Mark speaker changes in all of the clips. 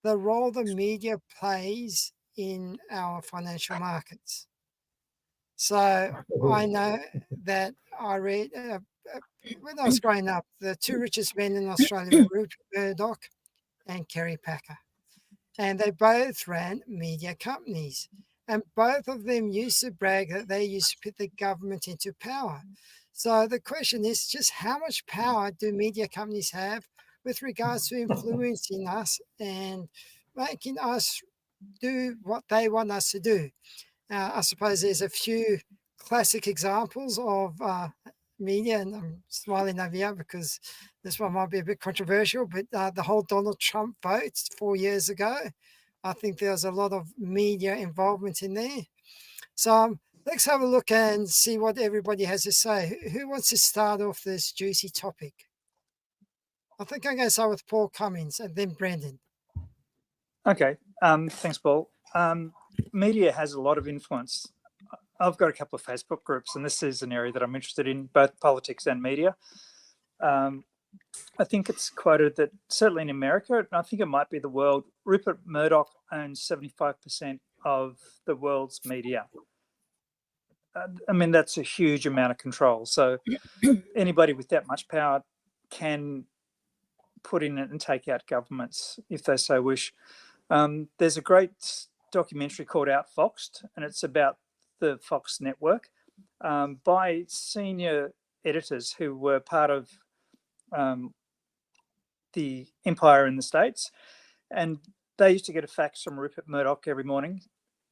Speaker 1: the role the media plays in our financial markets. So I know that I read, when I was growing up, the two richest men in Australia were Rupert Murdoch and Kerry Packer. And they both ran media companies. And both of them used to brag that they used to put the government into power. So the question is just how much power do media companies have with regards to influencing us and making us do what they want us to do? I suppose there's a few classic examples of media, and I'm smiling over here because this one might be a bit controversial, but the whole Donald Trump vote 4 years ago, I think there was a lot of media involvement in there. So let's have a look and see what everybody has to say. Who wants to start off this juicy topic? I think I'm going to start with Paul Cummins and then Brendan.
Speaker 2: Okay, thanks, Paul. Media has a lot of influence. I've got a couple of Facebook groups, and this is an area that I'm interested in, both politics and media. I think it's quoted that certainly in America, and I think it might be the world, Rupert Murdoch owns 75% of the world's media. I mean, that's a huge amount of control. So anybody with that much power can put in it and take out governments if they so wish. There's a great documentary called Outfoxed, and it's about the Fox network by senior editors who were part of the empire in the States. And they used to get a fax from Rupert Murdoch every morning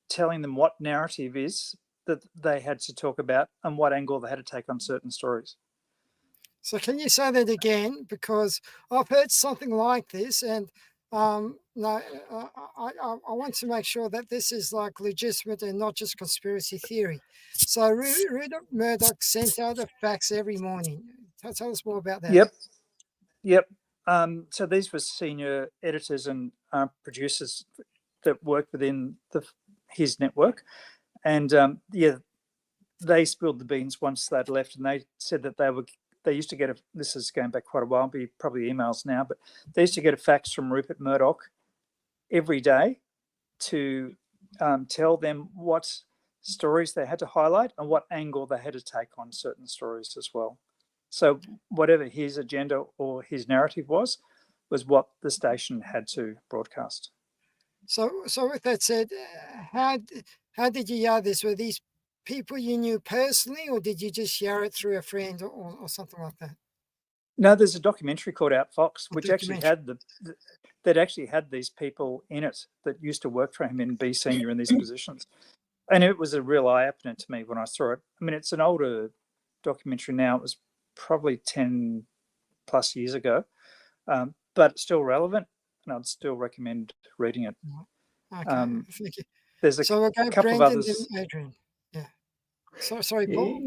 Speaker 2: telling them what narrative is that they had to talk about and what angle they had to take on certain stories.
Speaker 1: So can you say that again? Because I've heard something like this, and I want to make sure that this is like legitimate and not just conspiracy theory. So Rupert Murdoch sent out a fax every morning. Tell us more about that.
Speaker 2: Yep. So these were senior editors and producers that worked within his network. And they spilled the beans once they'd left, and they said that they used to get this is going back quite a while, be probably emails now, but they used to get a fax from Rupert Murdoch every day to tell them what stories they had to highlight and what angle they had to take on certain stories as well. So whatever his agenda or his narrative was what the station had to broadcast.
Speaker 1: So with that said, how did you hear this? Were these people you knew personally, or did you just hear it through a friend or something like that?
Speaker 2: No, there's a documentary called Outfoxed, which actually had these people in it that used to work for him and be senior in these positions. And it was a real eye-opener to me when I saw it. I mean, it's an older documentary now. It was probably 10 plus years ago, but it's still relevant, and I'd still recommend reading it.
Speaker 1: Okay, thank you.
Speaker 2: There's a couple
Speaker 1: Brendan
Speaker 2: of others.
Speaker 1: And Adrian. Yeah. Sorry, Paul.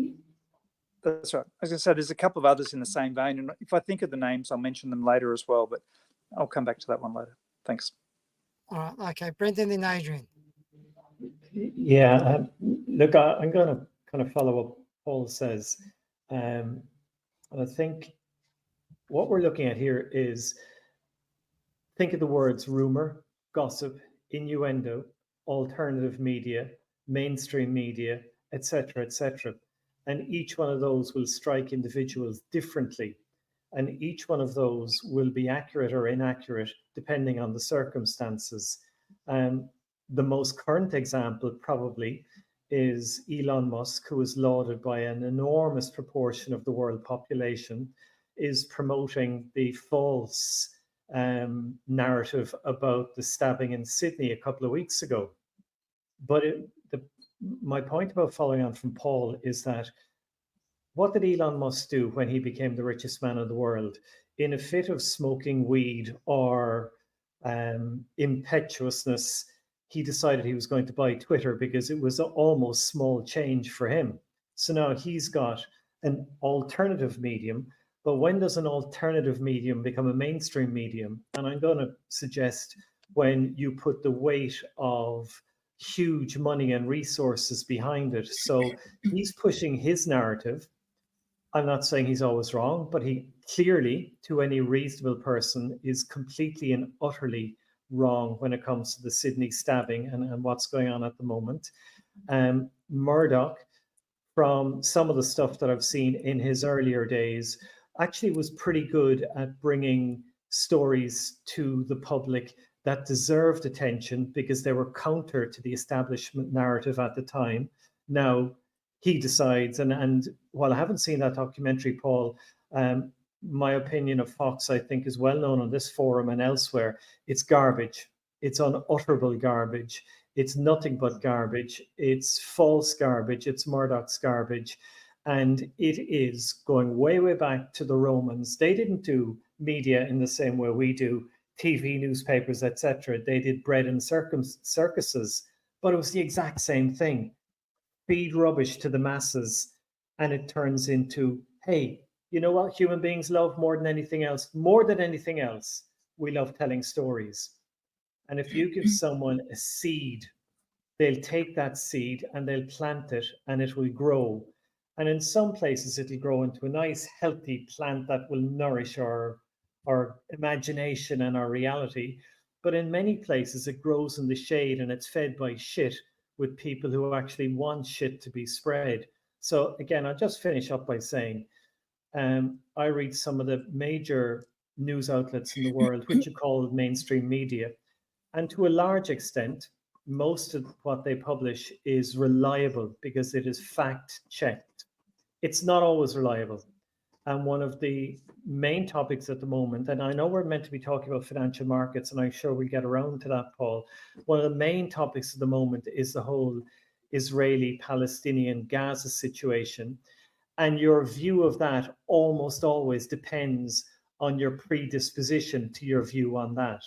Speaker 2: That's right. As I said, there's a couple of others in the same vein, and if I think of the names, I'll mention them later as well. But I'll come back to that one later. Thanks.
Speaker 1: All right. Okay, Brendan and Adrian.
Speaker 3: Yeah. Look, I'm going to kind of follow what Paul says. And I think what we're looking at here is, think of the words rumor, gossip, innuendo, alternative media, mainstream media, etc., etc. And each one of those will strike individuals differently. And each one of those will be accurate or inaccurate depending on the circumstances. The most current example probably is Elon Musk, who is lauded by an enormous proportion of the world population, is promoting the false narrative about the stabbing in Sydney a couple of weeks ago. But my point about following on from Paul is that what did Elon Musk do when he became the richest man in the world? In a fit of smoking weed or impetuousness, he decided he was going to buy Twitter because it was almost small change for him. So now he's got an alternative medium. But when does an alternative medium become a mainstream medium? And I'm going to suggest when you put the weight of huge money and resources behind it. So he's pushing his narrative. I'm not saying he's always wrong, but he clearly, to any reasonable person, is completely and utterly wrong when it comes to the Sydney stabbing and what's going on at the moment. Murdoch, from some of the stuff that I've seen in his earlier days, actually was pretty good at bringing stories to the public that deserved attention because they were counter to the establishment narrative at the time. Now he decides, and while I haven't seen that documentary, Paul, my opinion of Fox, I think, is well known on this forum and elsewhere. It's garbage. It's unutterable garbage. It's nothing but garbage. It's false garbage. It's Murdoch's garbage. And it is going way, way back to the Romans. They didn't do media in the same way we do, TV, newspapers, etc. They did bread and circuses, but it was the exact same thing. Feed rubbish to the masses, and it turns into, hey, you know what human beings love more than anything else? More than anything else, we love telling stories. And if you give someone a seed, they'll take that seed and they'll plant it and it will grow. And in some places, it'll grow into a nice, healthy plant that will nourish our imagination and our reality. But in many places, it grows in the shade and it's fed by shit with people who actually want shit to be spread. So again, I'll just finish up by saying, I read some of the major news outlets in the world, which you call mainstream media. And to a large extent, most of what they publish is reliable because it is fact checked. It's not always reliable. And one of the main topics at the moment, and I know we're meant to be talking about financial markets, and I'm sure we'll get around to that, Paul. One of the main topics at the moment is the whole Israeli-Palestinian Gaza situation. And your view of that almost always depends on your predisposition to your view on that.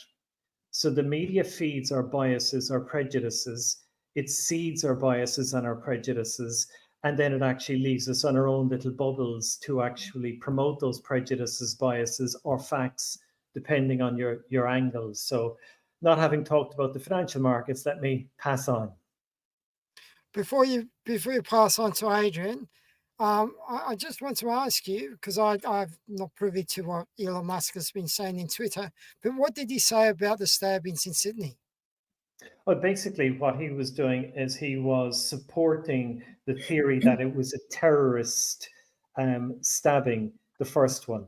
Speaker 3: So the media feeds our biases, our prejudices. It seeds our biases and our prejudices. And then it actually leaves us on our own little bubbles to actually promote those prejudices, biases, or facts, depending on your angles. So not having talked about the financial markets, let me pass on.
Speaker 1: Before you pass on to Adrian, I just want to ask you, because I'm not privy to what Elon Musk has been saying in Twitter, but what did he say about the stabbings in Sydney?
Speaker 3: Well, basically, what he was doing is he was supporting the theory that it was a terrorist stabbing, the first one.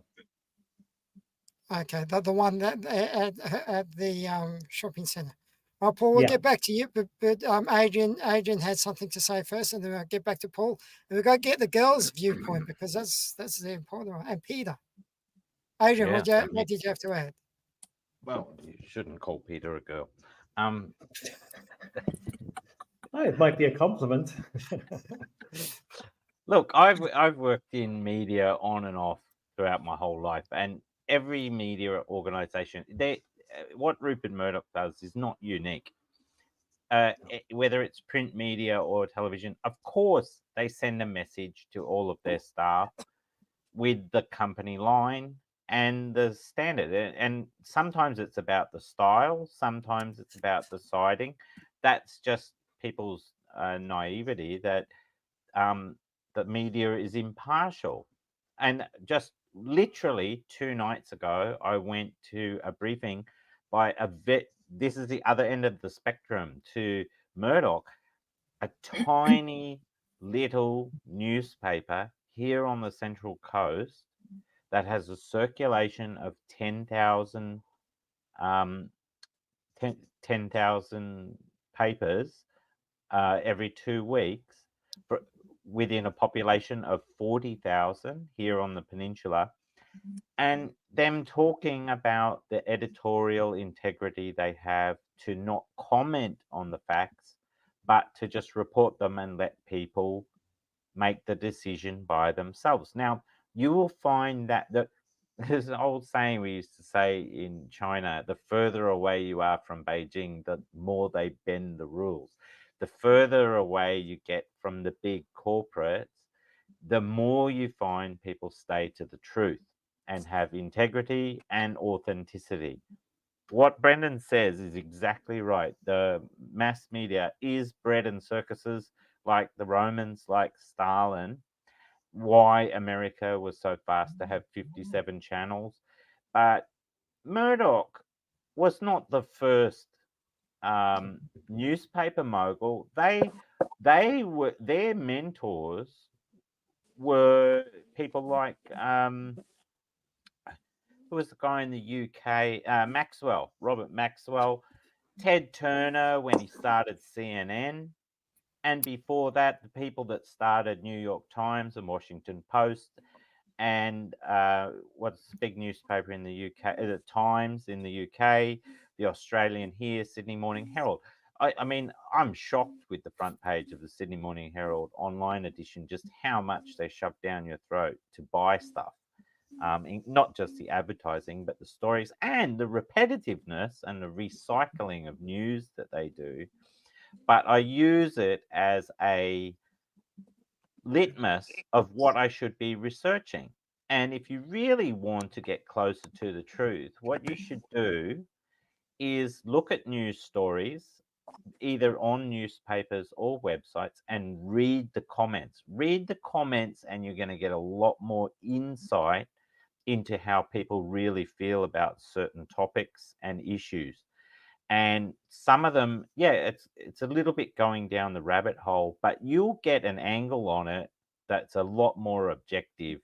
Speaker 1: Okay, the one that at the shopping centre. Paul, we'll get back to you, but Adrian had something to say first, and then we'll get back to Paul, and we'll go get the girls' viewpoint because that's the important one. And Peter, Adrian, what did you have to add?
Speaker 4: Well, you shouldn't call Peter a girl.
Speaker 3: It might be a compliment.
Speaker 4: Look, I've worked in media on and off throughout my whole life, and every media organization, what Rupert Murdoch does is not unique. Whether it's print media or television, of course, they send a message to all of their staff with the company line and the standard. And sometimes it's about the style, sometimes it's about the siding. That's just people's naivety that the media is impartial. And just literally 2 nights ago, I went to a briefing by this is the other end of the spectrum to Murdoch, a tiny little newspaper here on the Central Coast that has a circulation of 10,000 papers every 2 weeks within a population of 40,000 here on the peninsula, and them talking about the editorial integrity they have to not comment on the facts, but to just report them and let people make the decision by themselves. Now, you will find that there's an old saying we used to say in China, the further away you are from Beijing, the more they bend the rules. The further away you get from the big corporates, the more you find people stay to the truth and have integrity and authenticity. What Brendan says is exactly right. The mass media is bread and circuses like the Romans, like Stalin. Why America was so fast to have 57 channels. But Murdoch was not the first newspaper mogul. They were, their mentors were people like who was the guy in the UK? Maxwell, Robert Maxwell, Ted Turner when he started CNN, and before that, the people that started New York Times and Washington Post, and what's the big newspaper in the UK? The Times in the UK, the Australian here, Sydney Morning Herald. I mean, I'm shocked with the front page of the Sydney Morning Herald online edition, just how much they shove down your throat to buy stuff. Not just the advertising, but the stories and the repetitiveness and the recycling of news that they do. But I use it as a litmus of what I should be researching. And if you really want to get closer to the truth, what you should do is look at news stories, either on newspapers or websites, and read the comments. Read the comments, and you're going to get a lot more insight into how people really feel about certain topics and issues. And some of them, yeah, it's a little bit going down the rabbit hole, but you'll get an angle on it that's a lot more objective,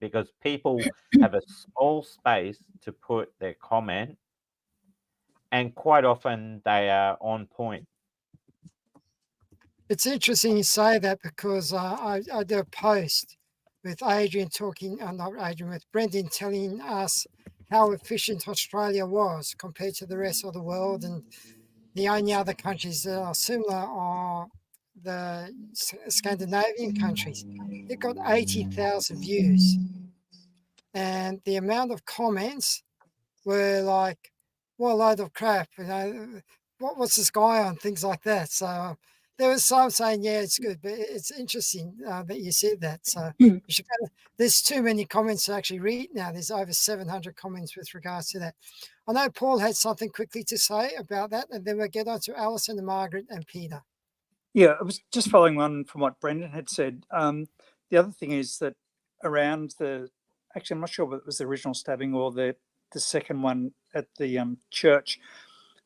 Speaker 4: because people have a small space to put their comment, and quite often they are on point.
Speaker 1: It's interesting you say that, because I did a post with Adrian talking, not Adrian, with Brendan telling us how efficient Australia was compared to the rest of the world, and the only other countries that are similar are the Scandinavian countries. It got 80,000 views, and the amount of comments were like, what a load of crap, you know, what's this guy on, things like that. So there was some saying, yeah, it's good, but it's interesting that you said that. So you should there's too many comments to actually read now. There's over 700 comments with regards to that. I know Paul had something quickly to say about that, and then we'll get on to Alison and Margaret and Peter.
Speaker 2: Yeah, I was just following on from what Brendan had said. The other thing is that around actually, I'm not sure whether it was the original stabbing or the second one at the church,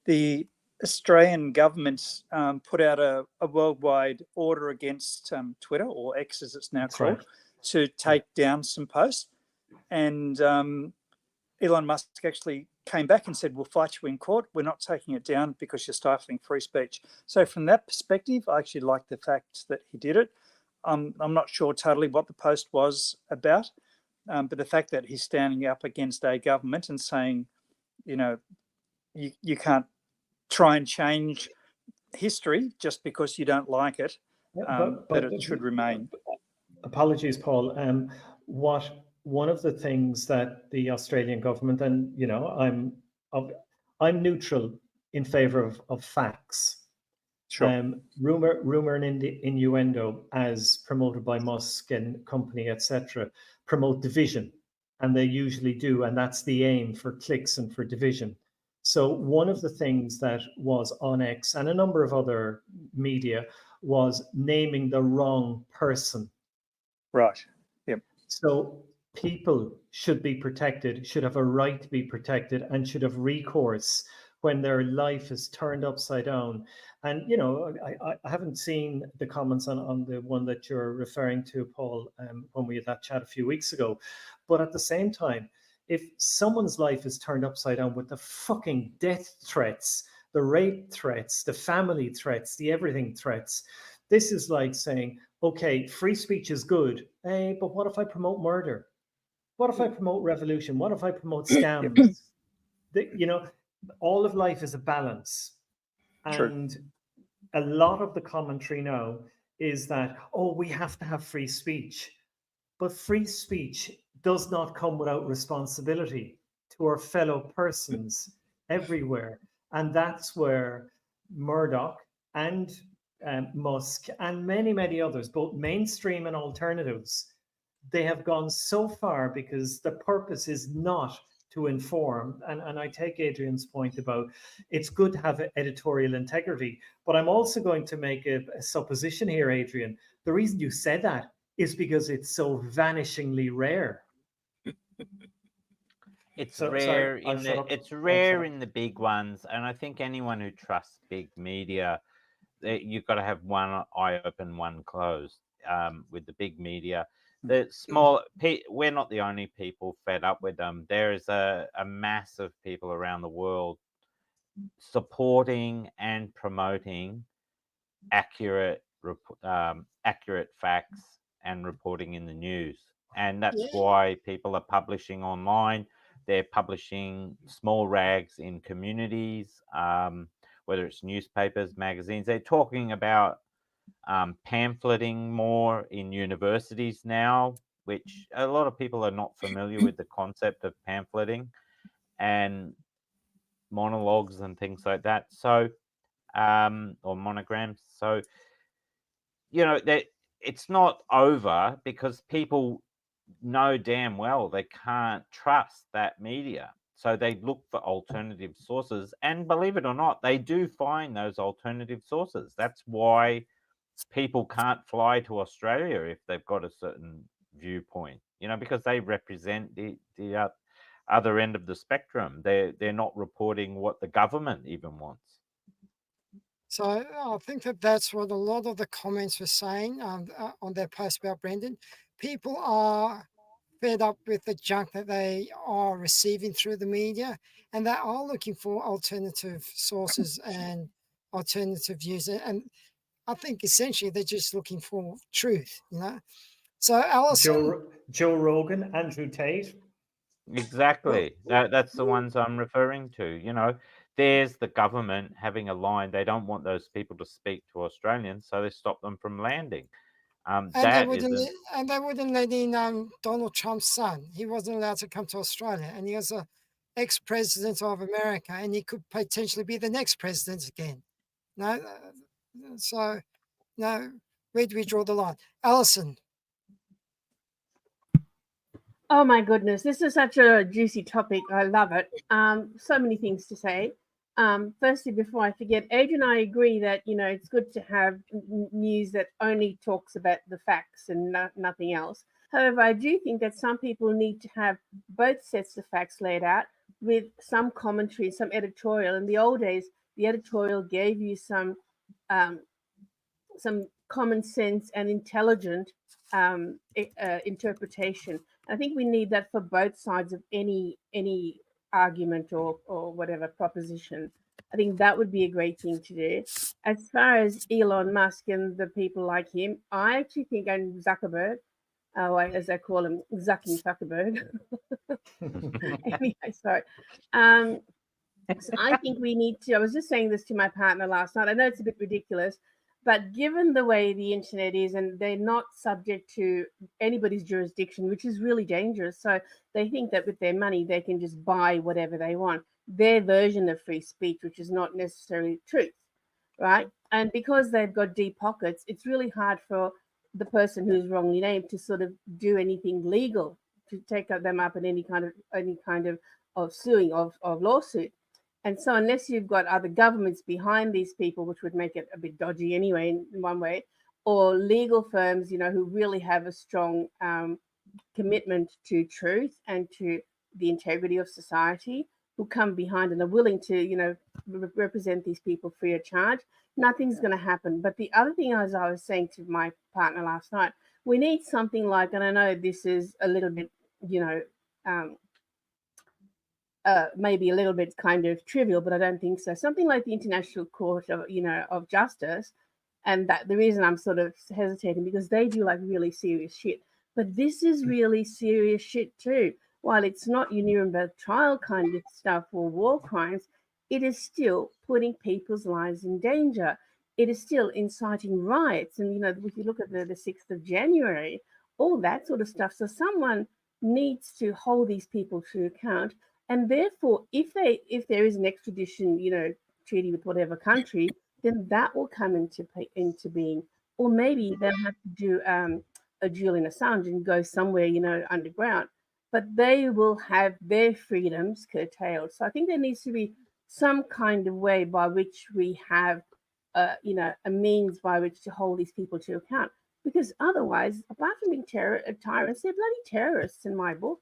Speaker 2: the Australian government put out a worldwide order against Twitter, or X as it's now called, to take down some posts. And Elon Musk actually came back and said, we'll fight you in court. We're not taking it down because you're stifling free speech. So from that perspective, I actually like the fact that he did it. I'm not sure totally what the post was about, but the fact that he's standing up against a government and saying, you know, you can't try and change history just because you don't like it, that it should remain.
Speaker 3: Apologies, Paul. One of the things that the Australian government, and you know, I'm neutral in favor of facts.
Speaker 2: Sure.
Speaker 3: Rumor and innuendo, as promoted by Musk and company, etc., promote division, and they usually do, and that's the aim, for clicks and for division. So one of the things that was on X and a number of other media was naming the wrong person.
Speaker 2: Right. Yep.
Speaker 3: So people should be protected, should have a right to be protected, and should have recourse when their life is turned upside down. And, you know, I haven't seen the comments on the one that you're referring to, Paul, when we had that chat a few weeks ago. But at the same time, if someone's life is turned upside down with the fucking death threats, the rape threats, the family threats, the everything threats, this is like saying, okay, free speech is good, but what if I promote murder? What if I promote revolution? What if I promote scams? You know, all of life is a balance. And
Speaker 2: True.
Speaker 3: a lot of the commentary now is that, oh, we have to have free speech. But free speech does not come without responsibility to our fellow persons everywhere. And that's where Murdoch and Musk and many, many others, both mainstream and alternatives, they have gone so far because the purpose is not to inform. And I take Adrian's point about it's good to have editorial integrity, but I'm also going to make a supposition here, Adrian. The reason you said that is because it's so vanishingly rare.
Speaker 4: It's
Speaker 3: So
Speaker 4: rare
Speaker 3: sorry, I'll
Speaker 4: in
Speaker 3: shut
Speaker 4: the
Speaker 3: up.
Speaker 4: it's
Speaker 3: I'll shut
Speaker 4: rare
Speaker 3: up.
Speaker 4: in the big ones, and I think anyone who trusts big media, you've got to have one eye open, one closed. With the big media, the small, we're not the only people fed up with them. There is a mass of people around the world supporting and promoting accurate accurate facts and reporting in the news, and that's
Speaker 1: Yeah.
Speaker 4: why people are publishing online. They're publishing small rags in communities, whether it's newspapers, magazines. They're talking about pamphleting more in universities now, which a lot of people are not familiar with the concept of pamphleting and monologues and things like that. So, or monograms. So, that it's not over because people know damn well they can't trust that media. So they look for alternative sources. And believe it or not, they do find those alternative sources. That's why people can't fly to Australia if they've got a certain viewpoint, because they represent the other end of the spectrum. They're not reporting what the government even wants.
Speaker 1: So I think that that's what a lot of the comments were saying on their post about Brendan. People are fed up with the junk that they are receiving through the media, and they are looking for alternative sources and alternative views. And I think essentially they're just looking for truth, So Alison,
Speaker 3: Joe Rogan, Andrew Tate.
Speaker 4: Exactly. That's the ones I'm referring to. There's the government having a line. They don't want those people to speak to Australians, so they stop them from landing.
Speaker 1: and
Speaker 4: That isn't.
Speaker 1: they wouldn't let in Donald Trump's son. He wasn't allowed to come to Australia, and he was a ex-president of America, and he could potentially be the next president again. No, so no, where do we draw the line, Alison?
Speaker 5: Oh my goodness, this is such a juicy topic. I love it. So many things to say. Firstly, before I forget, Adrian, I agree that it's good to have news that only talks about the facts and nothing else. However, I do think that some people need to have both sets of facts laid out with some commentary, some editorial. In the old days, the editorial gave you um, some common sense and intelligent interpretation. I think we need that for both sides of any argument or whatever proposition. I think that would be a great thing to do. As far as Elon Musk and the people like him, I actually think, and Zuckerberg, as I call him, Zucking Zuckerberg. Anyway, sorry. Um, so I think we need to. I was just saying this to my partner last night. I know it's a bit ridiculous, but given the way the internet is, and they're not subject to anybody's jurisdiction, which is really dangerous. So they think that with their money, they can just buy whatever they want. Their version of free speech, which is not necessarily truth, right? And because they've got deep pockets, it's really hard for the person who's wrongly named to sort of do anything legal to take them up in any kind of suing of lawsuit. And so, unless you've got other governments behind these people, which would make it a bit dodgy anyway, in one way, or legal firms, who really have a strong commitment to truth and to the integrity of society, who come behind and are willing to, represent these people free of charge, nothing's going to happen. But the other thing, as I was saying to my partner last night, we need something like, and I know this is a little bit, um, maybe a little bit kind of trivial, but I don't think so. Something like the International Court of Justice, and that the reason I'm sort of hesitating because they do like really serious shit, but this is really serious shit too. While it's not your Nuremberg trial kind of stuff or war crimes, it is still putting people's lives in danger. It is still inciting riots, and if you look at the 6th of January, all that sort of stuff. So someone needs to hold these people to account, and therefore, if there is an extradition, treaty with whatever country, then that will come into being. Or maybe they'll have to do a Julian Assange and go somewhere, underground. But they will have their freedoms curtailed. So I think there needs to be some kind of way by which we have, a means by which to hold these people to account. Because otherwise, apart from being tyrants, they're bloody terrorists in my book.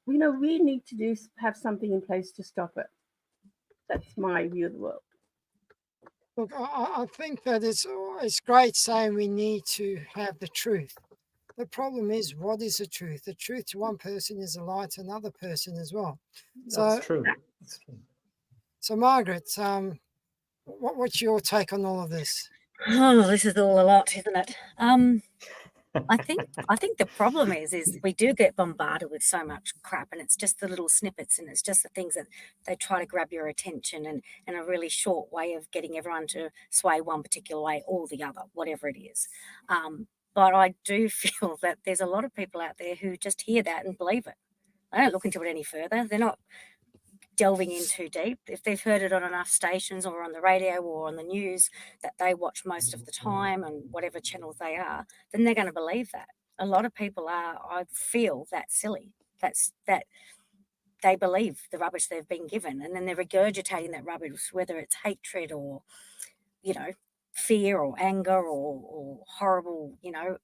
Speaker 5: we need to have something in place to stop it. That's my view of the world.
Speaker 1: Look, I think that it's great saying we need to have the truth. The problem is, what is the truth? The truth to one person is a lie to another person as well.
Speaker 3: That's true. That's true.
Speaker 1: So Margaret, what's your take on all of this?
Speaker 6: Oh, this is all a lot, isn't it? I think the problem is we do get bombarded with so much crap, and it's just the little snippets, and it's just the things that they try to grab your attention, and a really short way of getting everyone to sway one particular way or the other, whatever it is. But I do feel that there's a lot of people out there who just hear that and believe it. They don't look into it any further. They're not delving in too deep. If they've heard it on enough stations or on the radio or on the news that they watch most of the time and whatever channels they are, then they're going to believe that. A lot of people are, I feel, that silly. That they believe the rubbish they've been given, and then they're regurgitating that rubbish, whether it's hatred or, fear or anger or horrible,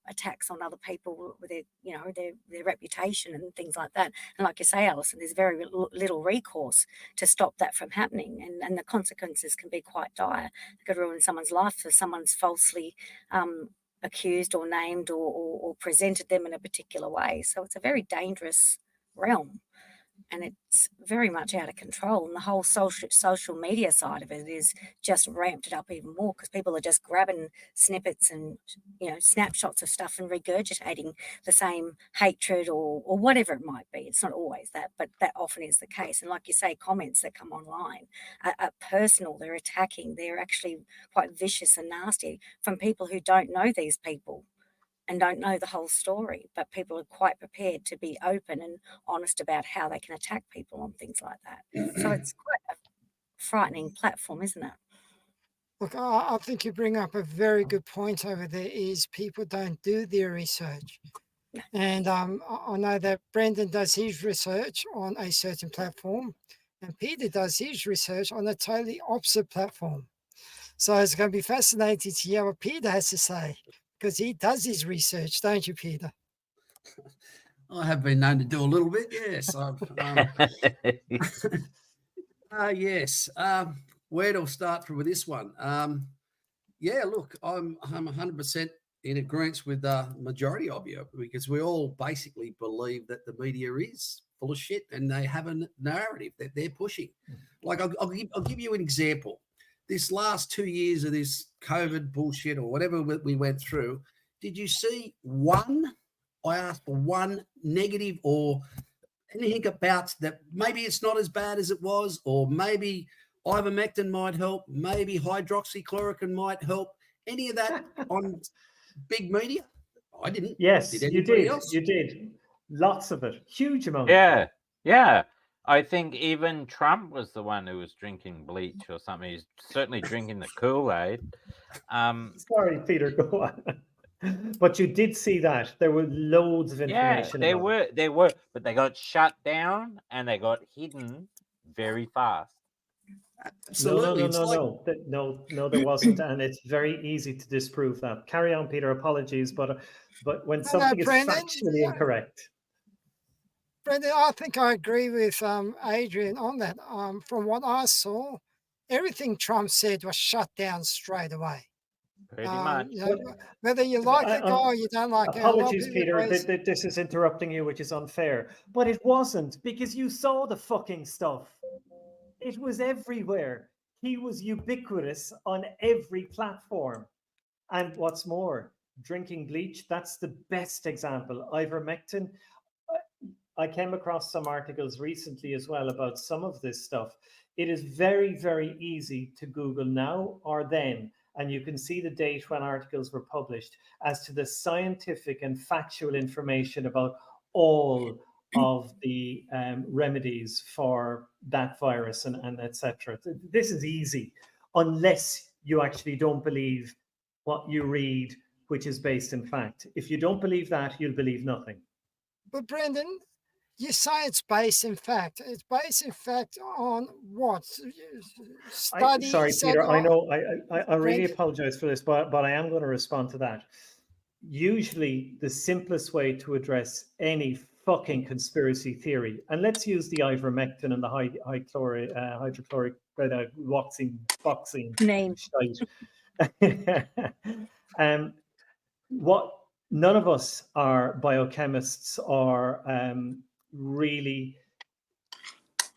Speaker 6: attacks on other people with their reputation and things like that. And like you say, Alison, there's very little recourse to stop that from happening, and the consequences can be quite dire. It could ruin someone's life if someone's falsely accused or named or presented them in a particular way. So it's a very dangerous realm. And it's very much out of control. And the whole social media side of it is just ramped it up even more, because people are just grabbing snippets and, snapshots of stuff and regurgitating the same hatred or whatever it might be. It's not always that, but that often is the case. And like you say, comments that come online are personal. They're attacking. They're actually quite vicious and nasty from people who don't know these people and don't know the whole story, but people are quite prepared to be open and honest about how they can attack people on things like that. So it's quite a frightening platform, isn't it?
Speaker 1: Look, I think you bring up a very good point over there, is people don't do their research. And I know that Brendan does his research on a certain platform, and Peter does his research on a totally opposite platform. So it's going to be fascinating to hear what Peter has to say, because he does his research, don't you, Peter?
Speaker 7: I have been known to do a little bit, yes. Yes. Where to start with this one? Look, I'm 100% in agreement with the majority of you, because we all basically believe that the media is full of shit and they have a narrative that they're pushing. Like, I'll give you an example. This last 2 years of this COVID bullshit or whatever we went through, did you see I asked for one negative or anything about that? Maybe it's not as bad as it was, or maybe ivermectin might help, maybe hydroxychloroquine might help. Any of that on big media? I didn't.
Speaker 3: Yes,
Speaker 7: did
Speaker 3: you did.
Speaker 7: else?
Speaker 3: You did. Lots of it. Huge amount.
Speaker 4: Yeah. I think even Trump was the one who was drinking bleach or something. He's certainly drinking the Kool-Aid.
Speaker 3: Sorry, Peter, go on. But you did see that. There were loads of information.
Speaker 4: Yeah, they were, but they got shut down and they got hidden very fast.
Speaker 7: Absolutely.
Speaker 3: No, there wasn't, and it's very easy to disprove that. Carry on, Peter. Apologies, but when something is factually incorrect.
Speaker 1: Brendan, I think I agree with Adrian on that. From what I saw, everything Trump said was shut down straight away.
Speaker 4: Pretty much.
Speaker 1: Whether you like the guy or you don't like it.
Speaker 3: Apologies, Peter, this is interrupting you, which is unfair. But it wasn't, because you saw the fucking stuff. It was everywhere. He was ubiquitous on every platform. And what's more, drinking bleach, that's the best example. Ivermectin. I came across some articles recently as well about some of this stuff. It is very, very easy to Google now or then, and you can see the date when articles were published as to the scientific and factual information about all of the remedies for that virus and etc. This is easy, unless you actually don't believe what you read, which is based in fact. If you don't believe that, you'll believe nothing.
Speaker 1: But Brendan, you say it's based in fact. It's based in fact on what? Studies?
Speaker 3: Sorry, Peter, I know, I really apologize for this, but I am going to respond to that. Usually the simplest way to address any fucking conspiracy theory. And let's use the ivermectin and the hydrochloric boxing
Speaker 6: Name.
Speaker 3: shite. What none of us are biochemists or really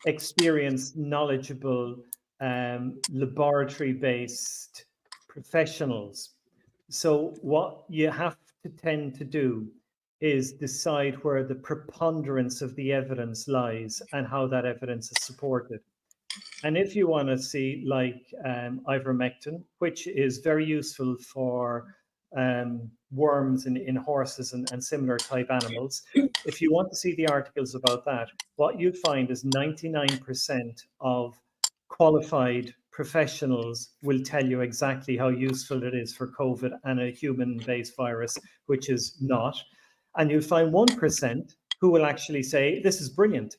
Speaker 3: experienced, knowledgeable, laboratory-based professionals. So what you have to tend to do is decide where the preponderance of the evidence lies and how that evidence is supported. And if you want to see like ivermectin, which is very useful for worms in horses and similar type animals, if you want to see the articles about that, what you'd find is 99% of qualified professionals will tell you exactly how useful it is for COVID and a human-based virus, which is not. And you'll find 1% who will actually say, this is brilliant.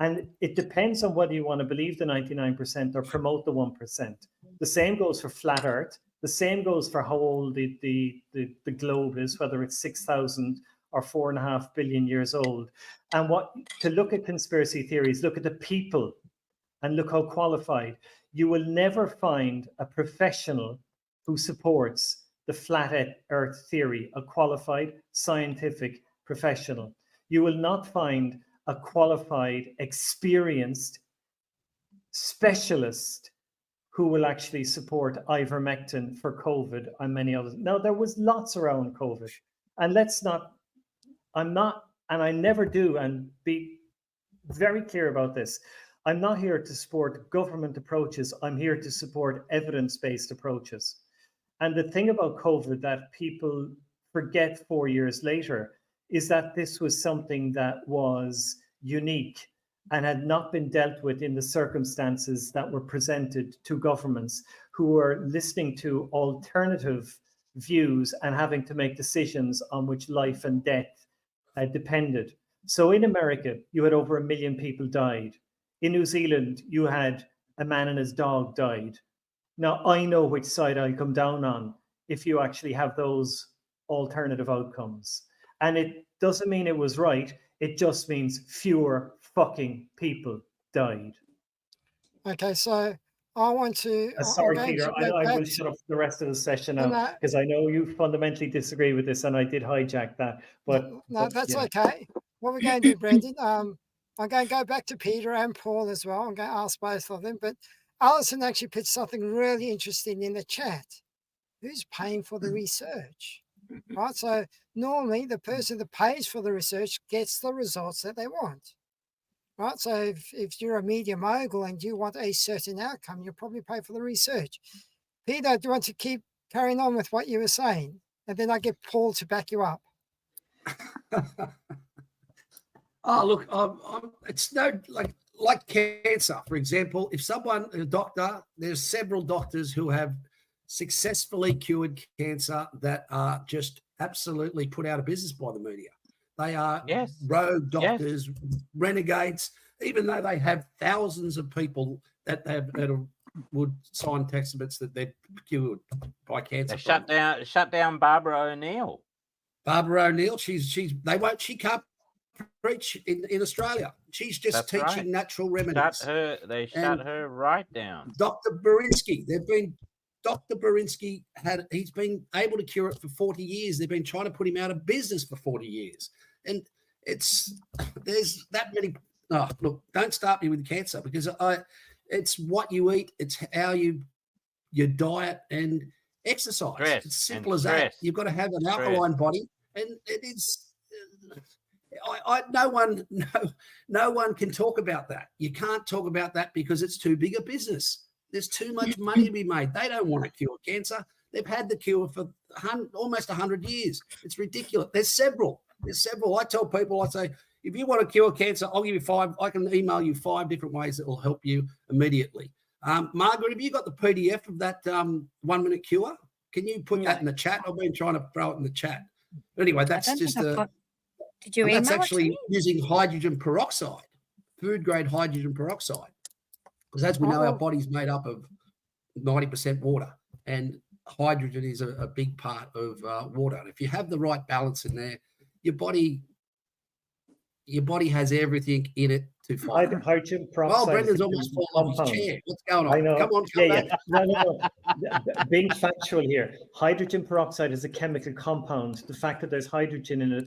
Speaker 3: And it depends on whether you want to believe the 99% or promote the 1%. The same goes for flat Earth. The same goes for how old the globe is, whether it's 6,000 or 4.5 billion years old. And to look at conspiracy theories, look at the people and look how qualified. You will never find a professional who supports the flat Earth theory, a qualified scientific professional. You will not find a qualified, experienced specialist who will actually support ivermectin for COVID and many others. Now, there was lots around COVID. And I never do, and be very clear about this. I'm not here to support government approaches. I'm here to support evidence-based approaches. And the thing about COVID that people forget 4 years later is that this was something that was unique and had not been dealt with in the circumstances that were presented to governments who were listening to alternative views and having to make decisions on which life and death depended. So in America, you had over 1 million people died. In New Zealand, you had a man and his dog died. Now, I know which side I'll come down on if you actually have those alternative outcomes. And it doesn't mean it was right. It just means fewer fucking people died.
Speaker 1: Okay, so I want to.
Speaker 3: Sorry, Peter, I will shut up the rest of the session now because I know you fundamentally disagree with this and I did hijack that. But
Speaker 1: no, that's okay. What we're going to do, Brendan, I'm going to go back to Peter and Paul as well. I'm going to ask both of them. But Alison actually put something really interesting in the chat. Who's paying for the research? Right, so normally the person that pays for the research gets the results that they want. Right, so if you're a media mogul and you want a certain outcome, you'll probably pay for the research. Peter, do you want to keep carrying on with what you were saying? And then I get Paul to back you up.
Speaker 7: Oh, look, it's no like cancer, for example. If a doctor, there's several doctors who have successfully cured cancer that are just absolutely put out of business by the media. They are rogue doctors, renegades, even though they have thousands of people that would sign testaments that they're cured by cancer.
Speaker 4: They shut down Barbara O'Neill.
Speaker 7: Barbara O'Neill, she can't preach in Australia. She's just teaching natural remedies.
Speaker 4: They shut her right down.
Speaker 7: Dr. Berinsky, Dr. Berinsky he's been able to cure it for 40 years. They've been trying to put him out of business for 40 years. And there's that many. Oh, look, don't start me with cancer because it's what you eat. It's how your diet and exercise.
Speaker 4: Stress,
Speaker 7: it's simple as that. You've got to have an alkaline body. And it is, no one can talk about that. You can't talk about that because it's too big a business. There's too much money to be made. They don't want to cure cancer. They've had the cure for almost 100 years. It's ridiculous. There's several. I tell people, I say, if you want to cure cancer, I'll give you 5. I can email you 5 different ways that will help you immediately. Margaret, have you got the PDF of that 1-minute cure? Can you put that in the chat? I've been trying to throw it in the chat. Anyway, that's just
Speaker 6: Did you email
Speaker 7: that's actually
Speaker 6: it to me?
Speaker 7: using hydrogen peroxide, food-grade hydrogen peroxide. Because as we know, our body's made up of 90% water, and hydrogen is a big part of water. And if you have the right balance in there, your body your body has everything in it to fight.
Speaker 3: Hydrogen
Speaker 7: Oh,
Speaker 3: peroxide.
Speaker 7: Brendan's
Speaker 3: is a
Speaker 7: almost
Speaker 3: chemical
Speaker 7: fallen off his
Speaker 3: compound.
Speaker 7: chair. What's going on?
Speaker 3: I know.
Speaker 7: Come on,
Speaker 3: Yeah,
Speaker 7: come back.
Speaker 3: yeah. No. Being factual here, hydrogen peroxide is a chemical compound. The fact that there's hydrogen in it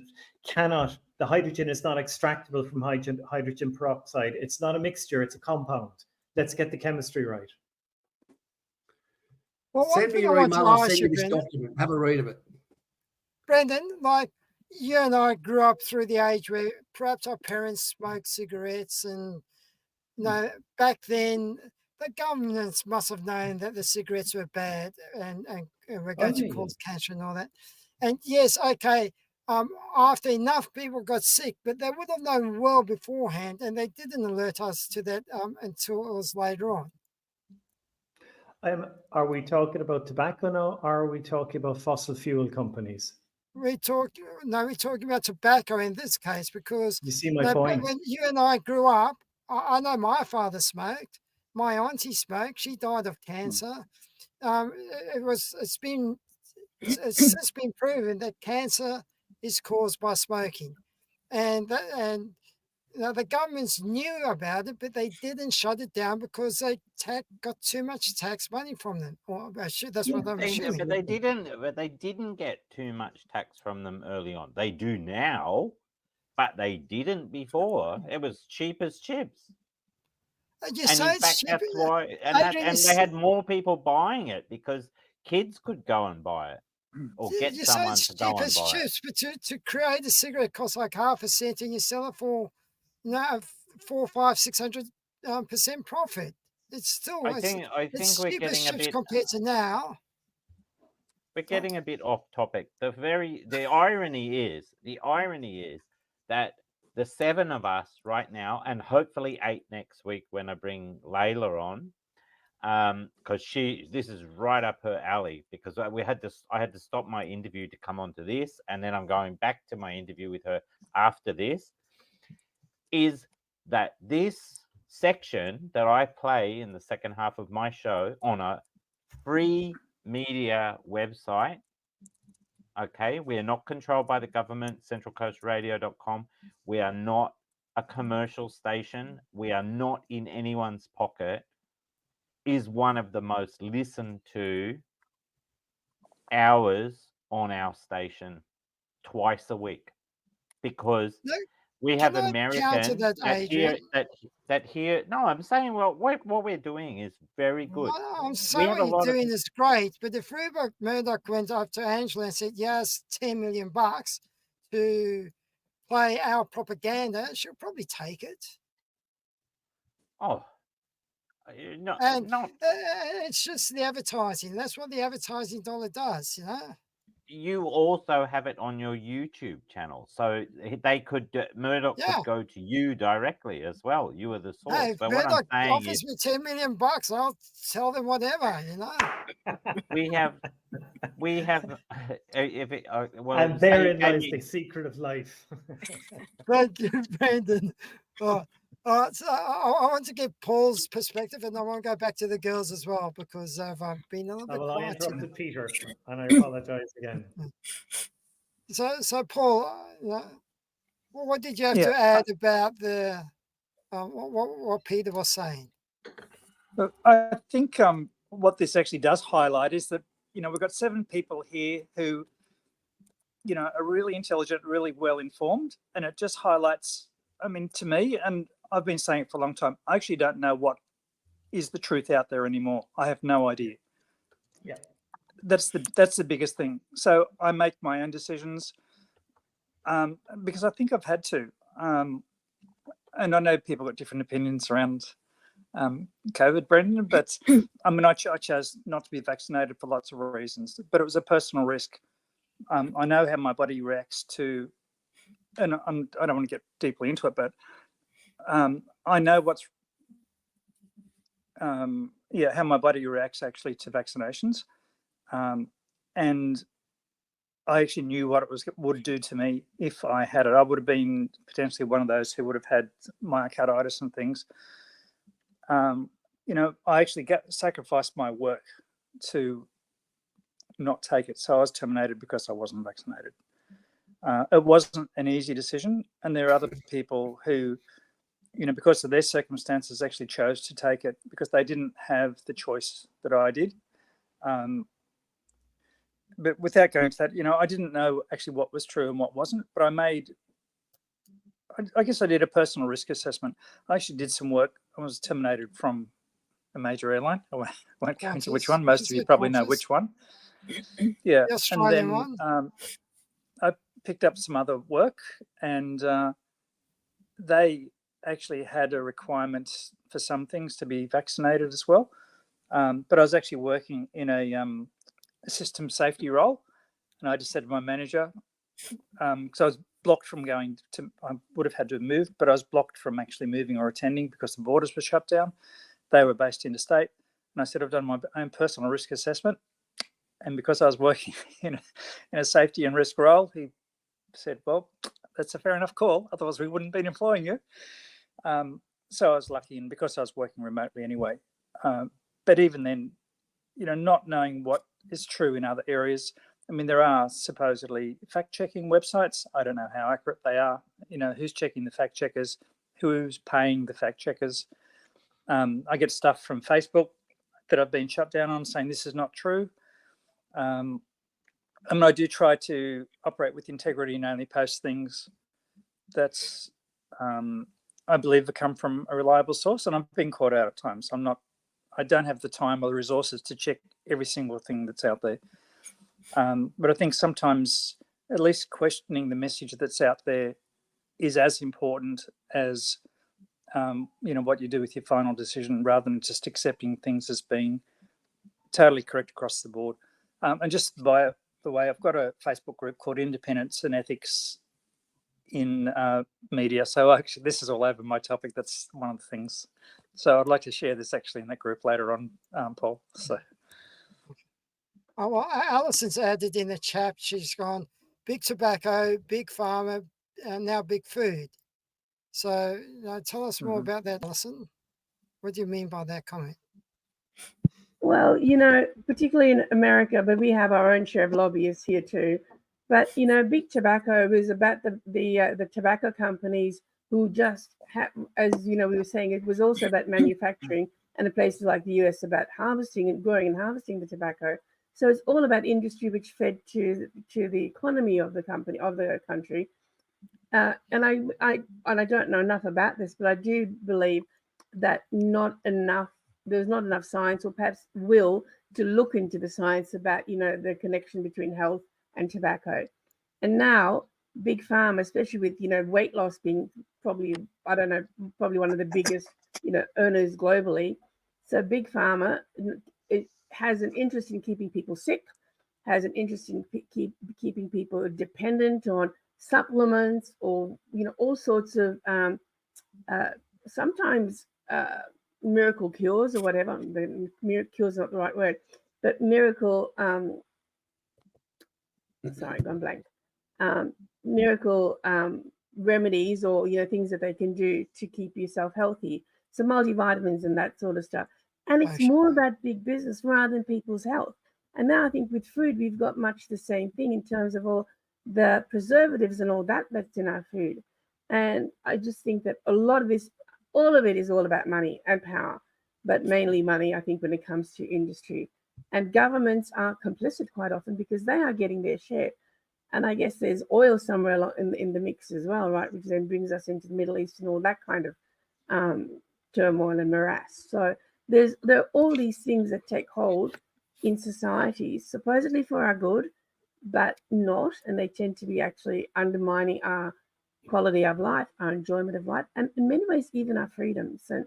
Speaker 3: the hydrogen is not extractable from hydrogen peroxide. It's not a mixture, it's a compound. Let's get the chemistry right.
Speaker 1: Well, one
Speaker 7: Send me
Speaker 1: thing I
Speaker 7: your
Speaker 1: want to
Speaker 7: email. I'll
Speaker 1: ask
Speaker 7: send
Speaker 1: you,
Speaker 7: you this
Speaker 1: Brendan,
Speaker 7: document. Have a read of it.
Speaker 1: Brendan, like you and I grew up through the age where perhaps our parents smoked cigarettes, and back then the governments must have known that the cigarettes were bad and were going to cause cancer and all that. And yes, okay, after enough people got sick, but they would have known well beforehand, and they didn't alert us to that until it was later on.
Speaker 3: Are we talking about tobacco now, or are we talking about fossil fuel companies?
Speaker 1: We're talking about tobacco in this case, because
Speaker 3: you see my point.
Speaker 1: When you and I grew up, I know my father smoked, my auntie smoked, she died of cancer. It's since been proven that cancer is caused by smoking, and the governments knew about it, but they didn't shut it down because they got too much tax money from them. Or that's what I'm assuming.
Speaker 4: But they didn't get too much tax from them early on. They do now, but they didn't before. It was cheap as chips.
Speaker 1: You
Speaker 4: and
Speaker 1: say
Speaker 4: in fact,
Speaker 1: cheap,
Speaker 4: that's why, and they had more people buying it because kids could go and buy it or get someone to go and buy
Speaker 1: chips, it. But to create a cigarette costs like half a cent, and you sell it for 400, 500, 600% profit. It's still
Speaker 4: I think we're getting a bit
Speaker 1: compared to now.
Speaker 4: We're getting a bit off topic. The irony is that the 7 of us right now, and hopefully 8 next week when I bring Layla on, because this is right up her alley, because I had to stop my interview to come onto this, and then I'm going back to my interview with her after this, is that this section that I play in the second half of my show on a free media website. Okay, we are not controlled by the government, centralcoastradio.com. We are not a commercial station. We are not in anyone's pocket. Is one of the most listened to hours on our station twice a week, because we have Americans that hear. No, I'm saying, well, what we're doing is very good.
Speaker 1: Well, I'm saying what you're doing is great, but if Rupert Murdoch went up to Angela and said, yes, $10 million to play our propaganda, she'll probably take it.
Speaker 4: Oh, no,
Speaker 1: it's just the advertising. That's what the advertising dollar does,
Speaker 4: You also have it on your YouTube channel, so they could Murdoch could go to you directly as well. You are the source.
Speaker 1: Hey,
Speaker 4: but
Speaker 1: Murdoch
Speaker 4: what I'm saying
Speaker 1: offers me $10 million, I'll tell them whatever,
Speaker 4: We have.
Speaker 3: And therein lies the secret of life.
Speaker 1: Thank you, Brandon. So I want to get Paul's perspective, and I want to go back to the girls as well, because I've been a little bit quiet.
Speaker 3: I interrupted Peter, and I apologize again.
Speaker 1: So Paul, what did you have to add about the what Peter was saying?
Speaker 2: I think what this actually does highlight is that we've got 7 people here who are really intelligent, really well informed, and it just highlights. I mean, to me, and I've been saying it for a long time, I actually don't know what is the truth out there anymore. I have no idea.
Speaker 3: Yeah,
Speaker 2: that's the biggest thing. So I make my own decisions because I think I've had to. And I know people got different opinions around COVID, Brendan, but I mean, I chose not to be vaccinated for lots of reasons, but it was a personal risk. I know how my body reacts to, and I don't want to get deeply into it, but I know how my body reacts actually to vaccinations, and I actually knew what it would do to me if I had it. I would have been potentially one of those who would have had myocarditis and things. I actually sacrificed my work to not take it, so I was terminated because I wasn't vaccinated. It wasn't an easy decision, and there are other people who, because of their circumstances, actually chose to take it because they didn't have the choice that I did. But without going into that, I didn't know actually what was true and what wasn't, but I guess I did a personal risk assessment. I actually did some work. I was terminated from a major airline. I won't go into which one. Most of you probably know which one. Yeah.
Speaker 1: The Australian
Speaker 2: and then I picked up some other work, and they actually had a requirement for some things to be vaccinated as well. But I was actually working in a system safety role, and I just said to my manager, because I was blocked from going to, I would have had to move, but I was blocked from actually moving or attending because the borders were shut down. They were based interstate. And I said, I've done my own personal risk assessment. And because I was working in a safety and risk role, he said, well, that's a fair enough call. Otherwise, we wouldn't have been employing you. So I was lucky, and because I was working remotely anyway. But even then, not knowing what is true in other areas, I mean, there are supposedly fact-checking websites. I don't know how accurate they are. Who's checking the fact-checkers? Who's paying the fact-checkers? I get stuff from Facebook that I've been shut down on saying this is not true. I do try to operate with integrity and only post things that's, I believe, have come from a reliable source. And I've been caught out at times. I don't have the time or the resources to check every single thing that's out there. But I think sometimes at least questioning the message that's out there is as important as what you do with your final decision, rather than just accepting things as being totally correct across the board. And just by the way, I've got a Facebook group called Independence and Ethics in Media. So actually, this is all over my topic. That's one of the things. So I'd like to share this actually in that group later on, Paul. So.
Speaker 1: Oh, well, Alison's added in the chat. She's gone big tobacco, big pharma, now big food. So tell us more about that, Alison. What do you mean by that comment?
Speaker 5: Well, particularly in America, but we have our own share of lobbyists here too. But big tobacco is about the tobacco companies who just have, as we were saying, it was also about manufacturing, and the places like the US about harvesting and growing and harvesting the tobacco. So it's all about industry which fed to the economy of the country. And I don't know enough about this, but I do believe that there's not enough science, or perhaps will, to look into the science about the connection between health and tobacco. And now big pharma, especially with weight loss being probably one of the biggest earners globally. So big pharma, it has an interest in keeping people sick, has an interest in keeping people dependent on supplements, or all sorts of sometimes miracle cures or whatever. Cure is not the right word, but miracle sorry, gone blank. Miracle remedies, or things that they can do to keep yourself healthy. So multivitamins and that sort of stuff. And it's more about big business rather than people's health. And now I think with food, we've got much the same thing in terms of all the preservatives and all that's in our food. And I just think that all of it is all about money and power, but mainly money, I think, when it comes to industry. And governments are complicit quite often because they are getting their share. And I guess there's oil somewhere in the mix as well, right? Which then brings us into the Middle East and all that kind of turmoil and morass. So there are all these things that take hold in societies, supposedly for our good, but not. And they tend to be actually undermining our quality of life, our enjoyment of life, and in many ways, even our freedoms. And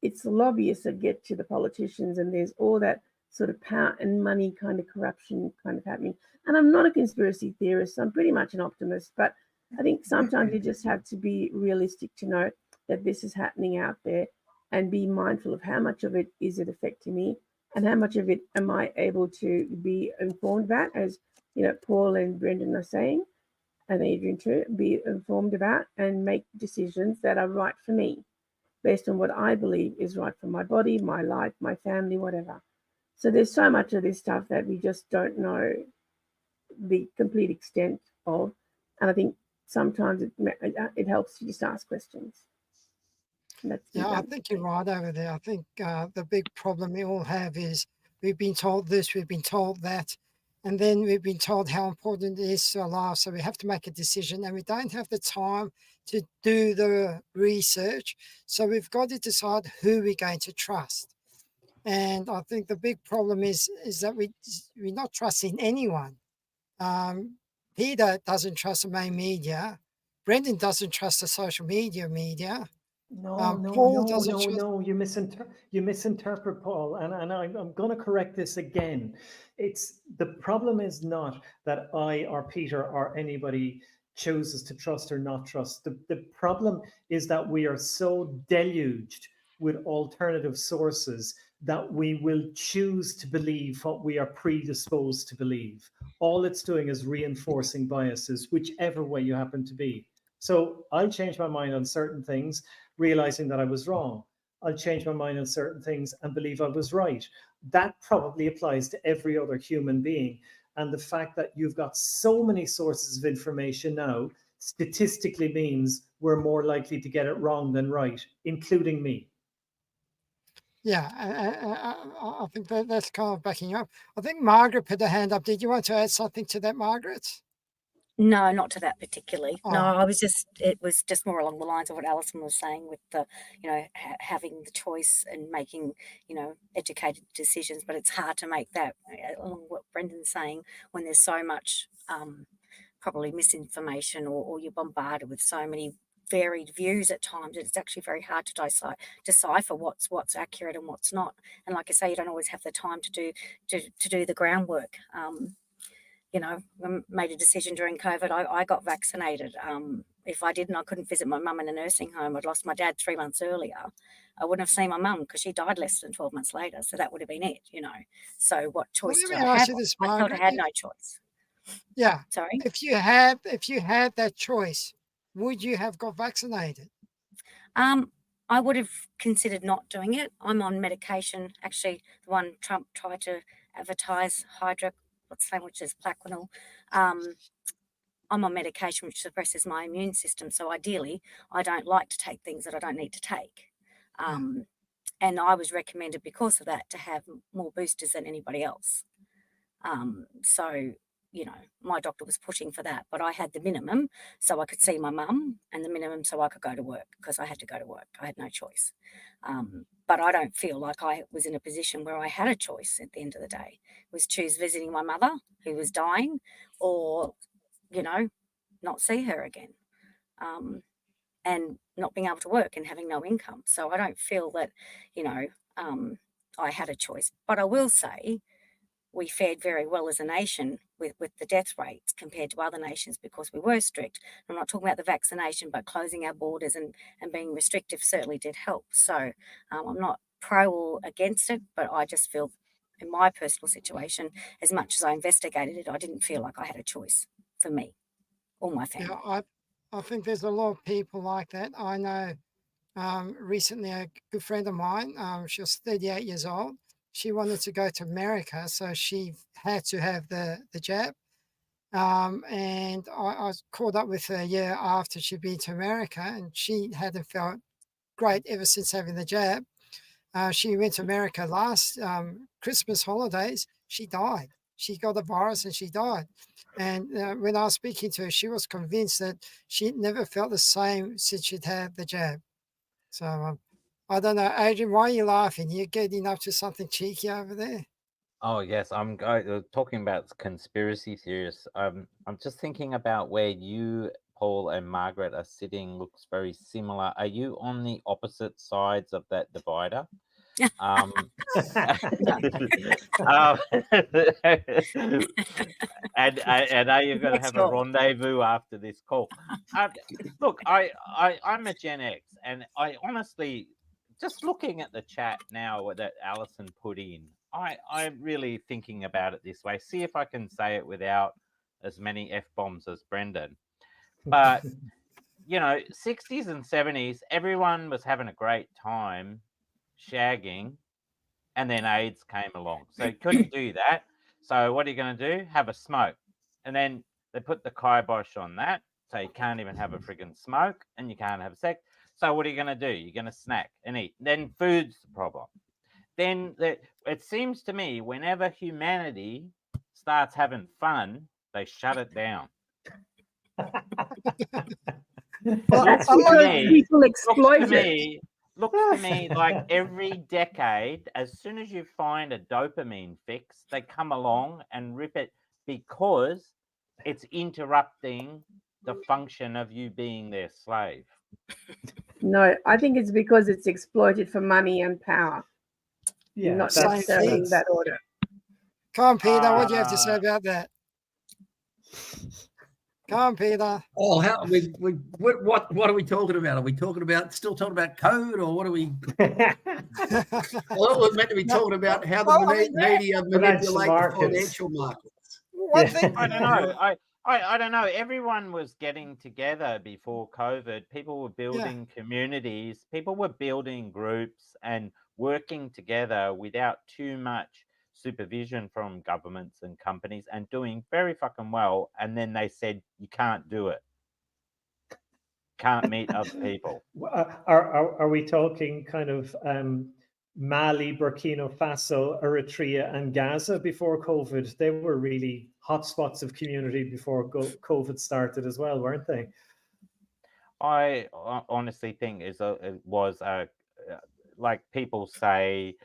Speaker 5: it's the lobbyists that get to the politicians, and there's all that sort of power and money kind of corruption kind of happening. And I'm not a conspiracy theorist. I'm pretty much an optimist, but I think sometimes you just have to be realistic to know that this is happening out there, and be mindful of how much of it is it affecting me, and how much of it am I able to be informed about, as Paul and Brendan are saying, and Adrian too, be informed about and make decisions that are right for me, based on what I believe is right for my body, my life, my family, whatever. So there's so much of this stuff that we just don't know the complete extent of. And I think sometimes it helps to just ask questions.
Speaker 1: Yeah, I think you're right over there. I think the big problem we all have is we've been told this, we've been told that, and then we've been told how important it is to our lives. So we have to make a decision, and we don't have the time to do the research. So we've got to decide who we're going to trust. And I think the big problem is that we're not trusting anyone. Peter doesn't trust the main media. Brendan doesn't trust the social media.
Speaker 3: No,
Speaker 1: Paul doesn't trust.
Speaker 3: no. You misinterpret, Paul, and I'm going to correct this again. It's the problem is not that I or Peter or anybody chooses to trust or not trust. The problem is that we are so deluged with alternative sources that we will choose to believe what we are predisposed to believe. All it's doing is reinforcing biases, whichever way you happen to be. So I'll change my mind on certain things, realizing that I was wrong. I'll change my mind on certain things and believe I was right. That probably applies to every other human being. And the fact that you've got so many sources of information now statistically means we're more likely to get it wrong than right, including me.
Speaker 1: Yeah, I think that's kind of backing up. I think Margaret put her hand up. Did you want to add something to that, Margaret?
Speaker 6: No, not to that particularly. No,
Speaker 1: Oh.
Speaker 6: it was just more along the lines of what Alison was saying with the, having the choice and making, educated decisions. But it's hard to make that, along what Brendan's saying, when there's so much probably misinformation or you're bombarded with so many varied views at times. It's actually very hard to decipher what's accurate and what's not. And like I say, you don't always have the time to do the groundwork. I made a decision during COVID. I got vaccinated. If I didn't, I couldn't visit my mum in a nursing home. I'd lost my dad 3 months earlier. I wouldn't have seen my mum because she died less than 12 months later. So that would have been it, So what choice
Speaker 1: Let
Speaker 6: did
Speaker 1: me
Speaker 6: I
Speaker 1: ask
Speaker 6: have?
Speaker 1: you this,
Speaker 6: I felt I
Speaker 1: Margaret.
Speaker 6: had no choice.
Speaker 1: Yeah.
Speaker 6: Sorry?
Speaker 1: If you had that choice, would you have got vaccinated?
Speaker 6: I would have considered not doing it. I'm on medication. Actually, the one Trump tried to advertise, which is Plaquenil. I'm on medication which suppresses my immune system. So ideally, I don't like to take things that I don't need to take. And I was recommended because of that to have more boosters than anybody else. So, my doctor was pushing for that, but I had the minimum so I could see my mum and the minimum so I could go to work because I had to go to work. I had no choice. But I don't feel like I was in a position where I had a choice at the end of the day. It was choose visiting my mother who was dying or, not see her again. And not being able to work and having no income. So I don't feel that, I had a choice. But I will say we fared very well as a nation with the death rates compared to other nations because we were strict. I'm not talking about the vaccination, but closing our borders and being restrictive certainly did help. So I'm not pro or against it, but I just feel in my personal situation, as much as I investigated it, I didn't feel like I had a choice for me or my family.
Speaker 1: Yeah, I think there's a lot of people like that. I know recently a good friend of mine, she was 38 years old. She wanted to go to America, so she had to have the jab. And I was caught up with her a year after she'd been to America, and she hadn't felt great ever since having the jab. She went to America last Christmas holidays. She died. She got the virus and she died. And when I was speaking to her, she was convinced that she'd never felt the same since she'd had the jab. So I don't know, Adrian, why are you laughing? You're getting up to something cheeky over there.
Speaker 4: Oh yes, I'm talking about conspiracy theorists. I'm just thinking about where you, Paul, and Margaret are sitting. Looks very similar. Are you on the opposite sides of that divider? um, and are you going to have a rendezvous after this call? Look, I'm a Gen X, and I honestly, just looking at the chat now that Alison put in, I'm really thinking about it this way. See if I can say it without as many F-bombs as Brendan. But, 60s and 70s, everyone was having a great time shagging, and then AIDS came along. So you couldn't do that. So what are you going to do? Have a smoke. And then They put the kibosh on that, so you can't even have a friggin' smoke and you can't have sex. So what are you going to do? You're going to snack and eat. Then food's the problem. Then it seems to me whenever humanity starts having fun, they shut it down.
Speaker 1: Well,
Speaker 5: That's
Speaker 1: I
Speaker 5: because
Speaker 1: like,
Speaker 5: people exploit
Speaker 4: Looks to me like every decade, as soon as you find a dopamine fix, they come along and rip it because it's interrupting the function of you being their slave.
Speaker 5: No, I think it's because it's exploited for money and power,
Speaker 3: Yeah,
Speaker 5: not
Speaker 1: Same
Speaker 5: necessarily in
Speaker 1: things.
Speaker 5: that order.
Speaker 1: come on, Peter, what do you have to say
Speaker 4: Uh,
Speaker 1: about that? Come on, Peter.
Speaker 7: Oh, how what are we talking about? Are we still talking about code, or what are we? Well, we're meant to be talking about how the
Speaker 1: Well, I mean,
Speaker 7: media
Speaker 3: Financial
Speaker 7: manipulate the
Speaker 3: markets.
Speaker 7: financial markets.
Speaker 1: one
Speaker 3: Yeah.
Speaker 1: thing,
Speaker 4: I don't know. I don't know. Everyone was getting together before COVID. People were building communities. People were building groups and working together without too much supervision from governments and companies and doing very fucking well. And then they said, you can't do it. Can't meet other people.
Speaker 3: Are we talking kind of Mali, Burkina Faso, Eritrea, and Gaza before COVID? They were really hotspots of community before COVID started as well, weren't they?
Speaker 4: I honestly think it was like people say,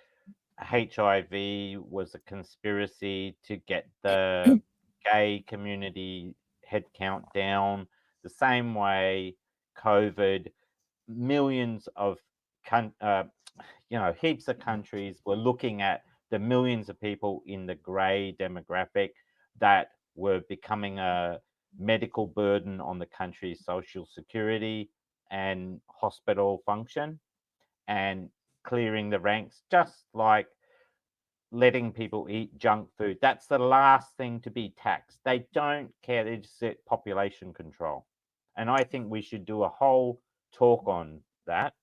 Speaker 4: HIV was a conspiracy to get the gay community head count down. The same way COVID, millions of heaps of countries were looking at the millions of people in the grey demographic that were becoming a medical burden on the country's social security and hospital function, and clearing the ranks, just like letting people eat junk food. That's the last thing to be taxed. They don't care. They just set population control. And I think we should do a whole talk on that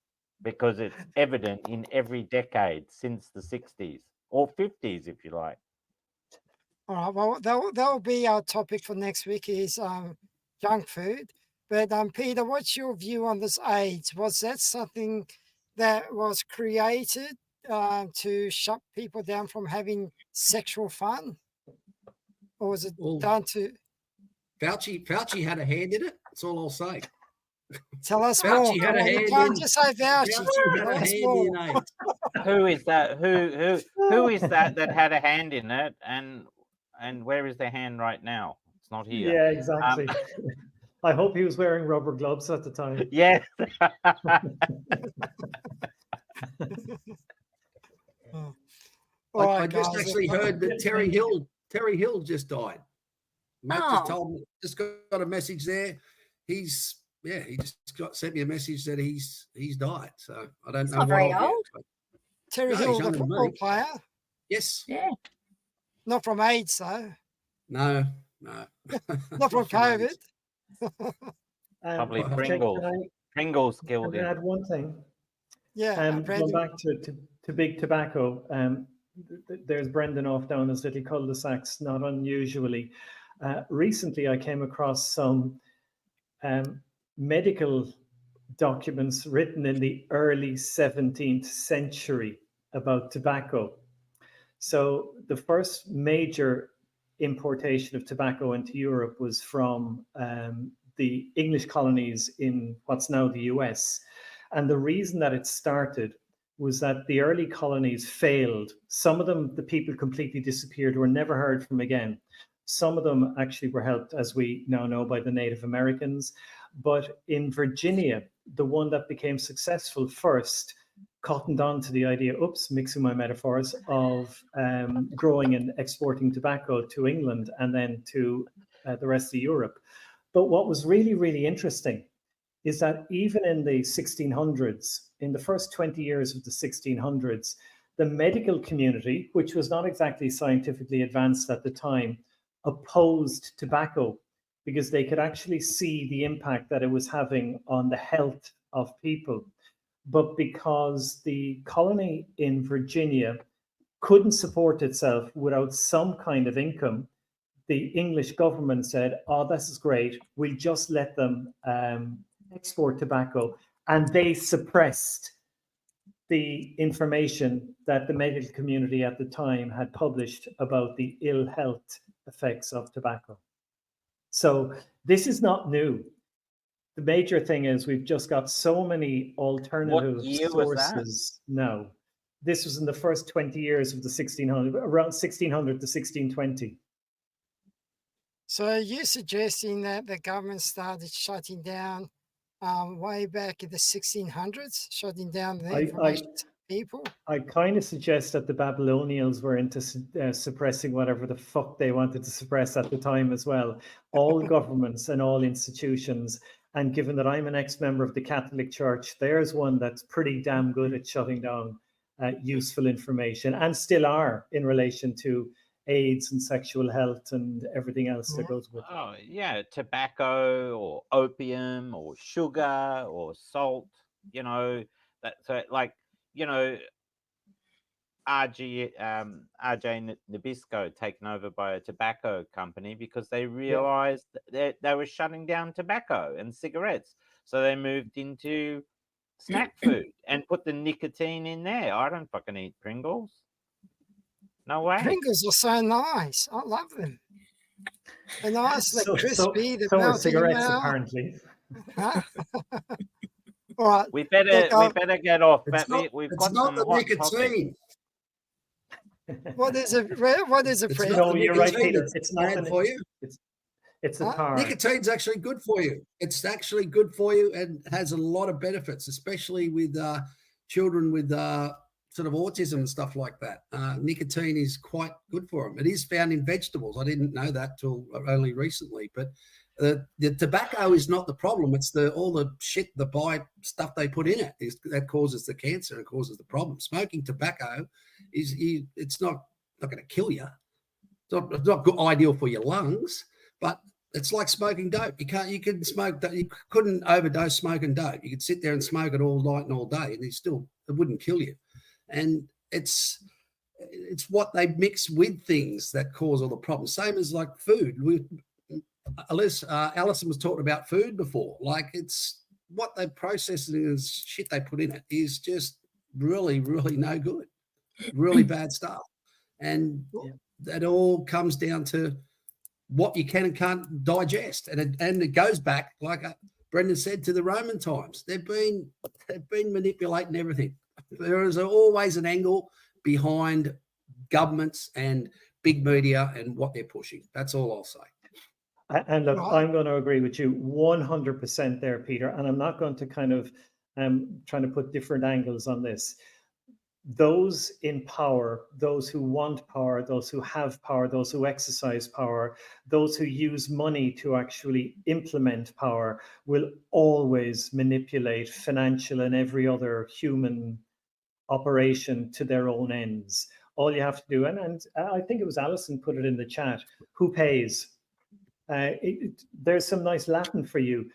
Speaker 4: because it's evident in every decade since the 60s or 50s, if you like.
Speaker 1: all right, well, that will be our topic for next week is junk food. But Peter, what's your view on this AIDS? Was that something that was created to shut people down from having sexual fun? Or was it
Speaker 7: Well,
Speaker 1: done to
Speaker 7: Fauci had a hand in it. That's all I'll say.
Speaker 1: tell us
Speaker 7: Fauci
Speaker 1: more?
Speaker 7: had
Speaker 1: Come
Speaker 7: a
Speaker 1: on, you
Speaker 7: hand
Speaker 1: can't
Speaker 7: in-
Speaker 1: just say Fauci.
Speaker 7: Fauci had
Speaker 1: Tell
Speaker 7: a
Speaker 1: us
Speaker 7: hand
Speaker 1: more.
Speaker 7: in AIDS.
Speaker 4: Who is that? Who is that had a hand in it? And where is their hand right now? It's not here.
Speaker 3: Yeah, exactly. I hope he was wearing rubber gloves at the time.
Speaker 4: Yes.
Speaker 1: All
Speaker 7: I
Speaker 1: right,
Speaker 7: just
Speaker 1: guys.
Speaker 7: actually heard that Terry Hill just died. Matt just
Speaker 6: Oh.
Speaker 7: told me, just got a message there. He just sent me a message that he's died. So I don't know
Speaker 6: not very
Speaker 7: what I'll
Speaker 6: old.
Speaker 7: get.
Speaker 1: Terry
Speaker 7: No,
Speaker 1: Hill,
Speaker 7: he's
Speaker 1: the
Speaker 7: younger than
Speaker 1: football
Speaker 7: me.
Speaker 1: player,
Speaker 7: Yes.
Speaker 6: Yeah.
Speaker 1: not from AIDS, though.
Speaker 7: No.
Speaker 1: Not from COVID.
Speaker 7: AIDS.
Speaker 4: Probably
Speaker 3: Jake,
Speaker 4: Pringles. Pringles
Speaker 3: can
Speaker 4: killed
Speaker 3: I
Speaker 4: him.
Speaker 3: add one thing?
Speaker 1: Yeah,
Speaker 3: Going
Speaker 1: Brandon.
Speaker 3: back to big tobacco, there's Brendan off down his little cul-de-sacs, not unusually. Recently, I came across some medical documents written in the early 17th century about tobacco. So the first major importation of tobacco into Europe was from the English colonies in what's now the US. And the reason that it started was that the early colonies failed. Some of them, the people completely disappeared, were never heard from again. Some of them actually were helped, as we now know, by the Native Americans. But in Virginia, the one that became successful first cottoned on to the idea, mixing my metaphors, of growing and exporting tobacco to England and then to the rest of Europe. But what was really, really interesting is that even in the 1600s, in the first 20 years of the 1600s, the medical community, which was not exactly scientifically advanced at the time, opposed tobacco because they could actually see the impact that it was having on the health of people. But because the colony in Virginia couldn't support itself without some kind of income, the English government said, oh, this is great. We'll just let them export tobacco. And they suppressed the information that the medical community at the time had published about the ill health effects of tobacco. So this is not new. The major thing is we've just got so many alternative sources now. This was in the first 20 years of the 1600, around 1600 to 1620.
Speaker 1: So are you suggesting that the government started shutting down way back in the 1600s, shutting down the information to people?
Speaker 3: I kind of suggest that the Babylonians were into suppressing whatever the fuck they wanted to suppress at the time as well. All governments and all institutions. And given that I'm an ex-member of the Catholic Church, there's one that's pretty damn good at shutting down useful information, and still are, in relation to AIDS and sexual health and everything else that goes with it.
Speaker 4: Oh, yeah, tobacco or opium or sugar or salt, you know, so like, you know, RJ Nabisco taken over by a tobacco company because they realized that they were shutting down tobacco and cigarettes. So they moved into snack food and put the nicotine in there. I don't fucking eat Pringles. No way.
Speaker 1: Pringles are so nice. I love them. They're nice, they're crispy.
Speaker 3: So are cigarettes, apparently.
Speaker 1: Huh? All right.
Speaker 4: We better get off. We've got
Speaker 7: not
Speaker 4: some
Speaker 7: the
Speaker 4: hot
Speaker 7: nicotine.
Speaker 1: What is it? What is it, Fred?
Speaker 3: No, you're right, Peter. It's not
Speaker 7: for you.
Speaker 3: It's a tar.
Speaker 7: Nicotine's actually good for you. It's actually good for you and has a lot of benefits, especially with children with sort of autism and stuff like that. Nicotine is quite good for them. It is found in vegetables. I didn't know that till only recently. But the tobacco is not the problem. It's all the shit, the stuff they put in it that causes the cancer and causes the problem. Smoking tobacco it's not going to kill you. It's not good, ideal for your lungs, but it's like smoking dope. You couldn't overdose smoking dope. You could sit there and smoke it all night and all day, and it wouldn't kill you. And it's what they mix with things that cause all the problems. Same as like food. Alison was talking about food before. Like it's what they process is shit they put in it is just really, really no good. Really bad stuff. And that all comes down to what you can and can't digest. And it goes back, like Brendan said, to the Roman times. They've been manipulating everything. There is always an angle behind governments and big media and what they're pushing. That's all I'll say.
Speaker 3: And look, I'm going to agree with you 100% there, Peter. And I'm not going to kind of trying to put different angles on this. Those in power, those who want power, those who have power, those who exercise power, those who use money to actually implement power will always manipulate financial and every other human operation to their own ends. All you have to do, and I think it was Alison put it in the chat, who pays? There's some nice Latin for you.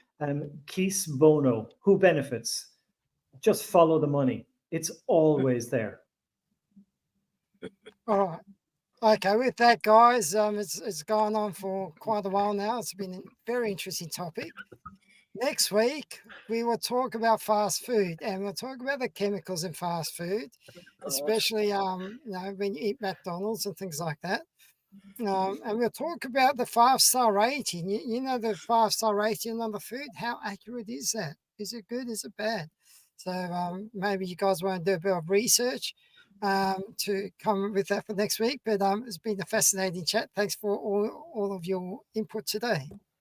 Speaker 3: Quis bono, who benefits? Just follow the money. It's always there.
Speaker 1: All right. Okay, with that, guys, it's gone on for quite a while now. It's been a very interesting topic. Next week, we will talk about fast food, and we'll talk about the chemicals in fast food, especially when you eat McDonald's and things like that. And we'll talk about the 5-star rating. You know the 5-star rating on the food. How accurate is that? Is it good? Is it bad? So maybe you guys want to do a bit of research to come with that for next week. But it's been a fascinating chat. Thanks for all of your input today.